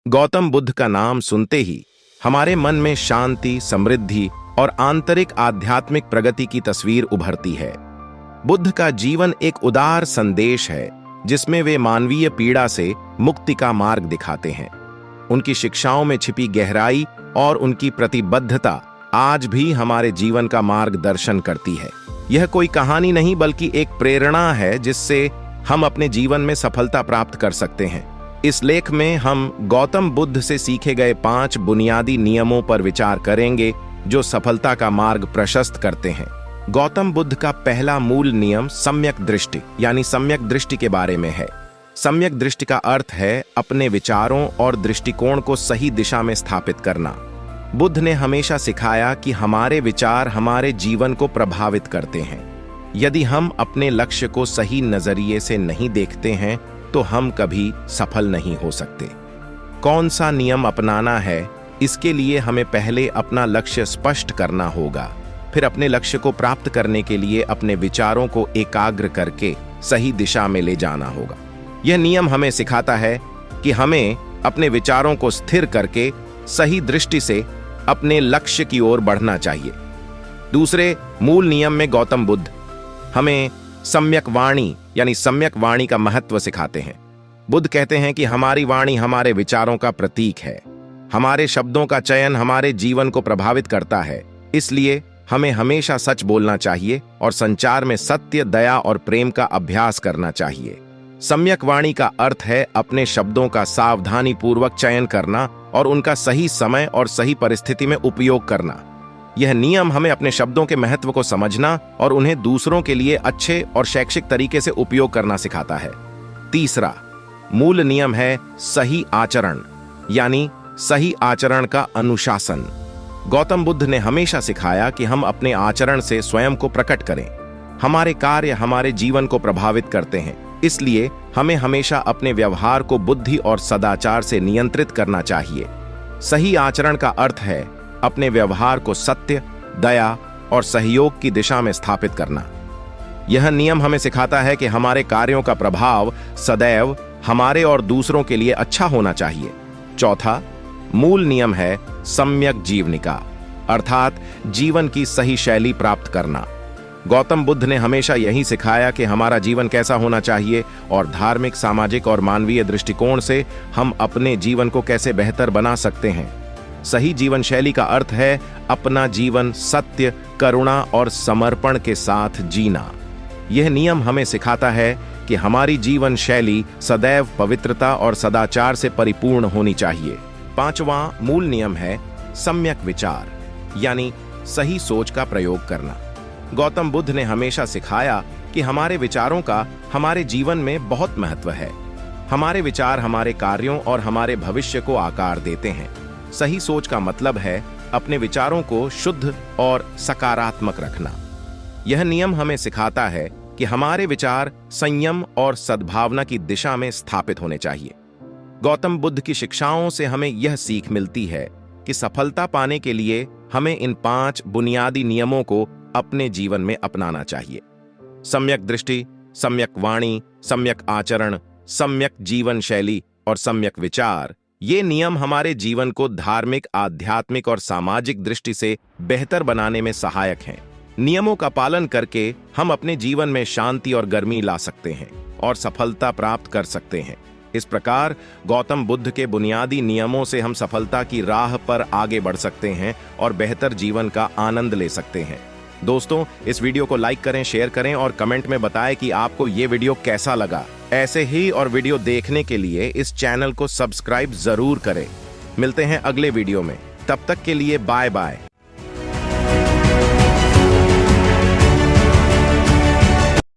गौतम बुद्ध का नाम सुनते ही हमारे मन में शांति, समृद्धि और आंतरिक आध्यात्मिक प्रगति की तस्वीर उभरती है। बुद्ध का जीवन एक उदार संदेश है जिसमें वे मानवीय पीड़ा से मुक्ति का मार्ग दिखाते हैं। उनकी शिक्षाओं में छिपी गहराई और उनकी प्रतिबद्धता आज भी हमारे जीवन का मार्गदर्शन करती है। यह कोई कहानी नहीं बल्कि एक प्रेरणा है जिससे हम अपने जीवन में सफलता प्राप्त कर सकते हैं। इस लेख में हम गौतम बुद्ध से सीखे गए 5 बुनियादी नियमों पर विचार करेंगे जो सफलता का मार्ग प्रशस्त करते हैं। गौतम बुद्ध का पहला मूल नियम सम्यक दृष्टि यानी सम्यक दृष्टि के बारे में है। सम्यक दृष्टि का अर्थ है अपने विचारों और दृष्टिकोण को सही दिशा में स्थापित करना। बुद्ध ने हमेशा सिखाया कि हमारे विचार हमारे जीवन को प्रभावित करते हैं। यदि हम अपने लक्ष्य को सही नजरिए से नहीं देखते हैं तो हम कभी सफल नहीं हो सकते। कौन सा नियम अपनाना है, इसके लिए हमें पहले अपना लक्ष्य स्पष्ट करना होगा। फिर अपने लक्ष्य को प्राप्त करने के लिए अपने विचारों को एकाग्र करके सही दिशा में ले जाना होगा। यह नियम हमें सिखाता है कि हमें अपने विचारों को स्थिर करके सही दृष्टि से अपने लक्ष्य की ओर बढ़ना चाहिए। दूसरे मूल नियम में गौतम बुद्ध हमें सम्यक वाणी यानी सम्यक वाणी का महत्व सिखाते हैं। बुद्ध कहते हैं कि हमारी वाणी हमारे विचारों का प्रतीक है। हमारे शब्दों का चयन हमारे जीवन को प्रभावित करता है। इसलिए हमें हमेशा सच बोलना चाहिए और संचार में सत्य, दया और प्रेम का अभ्यास करना चाहिए। सम्यक वाणी का अर्थ है अपने शब्दों का सावधानी पूर्वक चयन करना और उनका सही समय और सही परिस्थिति में उपयोग करना। यह नियम हमें अपने शब्दों के महत्व को समझना और उन्हें दूसरों के लिए अच्छे और शैक्षिक तरीके से उपयोग करना सिखाता है। तीसरा मूल नियम है सही आचरण यानी सही आचरण का अनुशासन। गौतम बुद्ध ने हमेशा सिखाया कि हम अपने आचरण से स्वयं को प्रकट करें। हमारे कार्य हमारे जीवन को प्रभावित करते हैं, इसलिए हमें हमेशा अपने व्यवहार को बुद्धि और सदाचार से नियंत्रित करना चाहिए। सही आचरण का अर्थ है अपने व्यवहार को सत्य, दया और सहयोग की दिशा में स्थापित करना। यह नियम हमें सिखाता है कि हमारे कार्यों का प्रभाव सदैव हमारे और दूसरों के लिए अच्छा होना चाहिए। चौथा मूल नियम है सम्यक जीवनिका अर्थात जीवन की सही शैली प्राप्त करना। गौतम बुद्ध ने हमेशा यही सिखाया कि हमारा जीवन कैसा होना चाहिए और धार्मिक, सामाजिक और मानवीय दृष्टिकोण से हम अपने जीवन को कैसे बेहतर बना सकते हैं। सही जीवन शैली का अर्थ है अपना जीवन सत्य, करुणा और समर्पण के साथ जीना। यह नियम हमें सिखाता है कि हमारी जीवन शैली सदैव पवित्रता और सदाचार से परिपूर्ण होनी चाहिए। पांचवां मूल नियम है सम्यक विचार यानी सही सोच का प्रयोग करना। गौतम बुद्ध ने हमेशा सिखाया कि हमारे विचारों का हमारे जीवन में बहुत महत्व है। हमारे विचार हमारे कार्यों और हमारे भविष्य को आकार देते हैं। सही सोच का मतलब है अपने विचारों को शुद्ध और सकारात्मक रखना। यह नियम हमें सिखाता है कि हमारे विचार संयम और सद्भावना की दिशा में स्थापित होने चाहिए। गौतम बुद्ध की शिक्षाओं से हमें यह सीख मिलती है कि सफलता पाने के लिए हमें इन 5 बुनियादी नियमों को अपने जीवन में अपनाना चाहिए। सम्यक दृष्टि, सम्यक वाणी, सम्यक आचरण, सम्यक जीवन शैली और सम्यक विचार। ये नियम हमारे जीवन को धार्मिक, आध्यात्मिक और सामाजिक दृष्टि से बेहतर बनाने में सहायक हैं। नियमों का पालन करके हम अपने जीवन में शांति और गर्मी ला सकते हैं और सफलता प्राप्त कर सकते हैं। इस प्रकार गौतम बुद्ध के बुनियादी नियमों से हम सफलता की राह पर आगे बढ़ सकते हैं और बेहतर जीवन का आनंद ले सकते हैं। दोस्तों, इस वीडियो को लाइक करें, शेयर करें और कमेंट में बताएं कि आपको ये वीडियो कैसा लगा। ऐसे ही और वीडियो देखने के लिए इस चैनल को सब्सक्राइब जरूर करें। मिलते हैं अगले वीडियो में, तब तक के लिए बाय बाय।